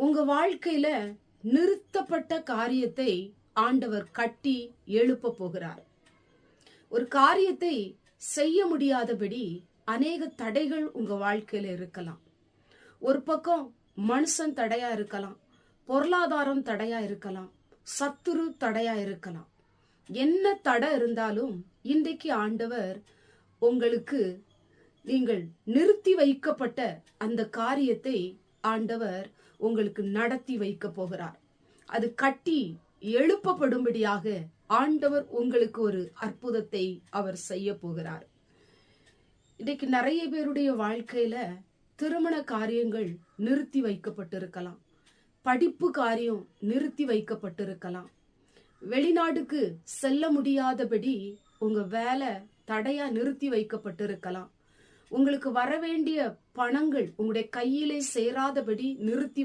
உங்க வாழ்க்கையில நிறுத்தப்பட்ட காரியத்தை ஆண்டவர் கட்டி எழுப்ப போகிறார். ஒரு காரியத்தை செய்ய முடியாதபடி அநேக தடைகள் உங்க வாழ்க்கையில இருக்கலாம். ஒரு பக்கம் மனுஷன் தடையா இருக்கலாம், பொருளாதாரம் தடையா இருக்கலாம், சத்துரு தடையா இருக்கலாம். என்ன தடை இருந்தாலும் இன்றைக்கு ஆண்டவர் உங்களுக்கு நீங்கள் நிறுத்தி வைக்கப்பட்ட அந்த காரியத்தை ஆண்டவர் உங்களுக்கு நடத்தி வைக்க போகிறார். அது கட்டி எழுப்பப்படும்படியாக ஆண்டவர் உங்களுக்கு ஒரு அற்புதத்தை அவர் செய்ய போகிறார். இன்னைக்கு நிறைய பேருடைய வாழ்க்கையில திருமண காரியங்கள் நிறுத்தி வைக்கப்பட்டிருக்கலாம், படிப்பு காரியம் நிறுத்தி வைக்கப்பட்டிருக்கலாம், வெளிநாடுக்கு செல்ல முடியாதபடி உங்க வேலை தடையா நிறுத்தி வைக்கப்பட்டிருக்கலாம், உங்களுக்கு வரவேண்டிய பணங்கள் உங்களுடைய கையிலே சேராதபடி நிறுத்தி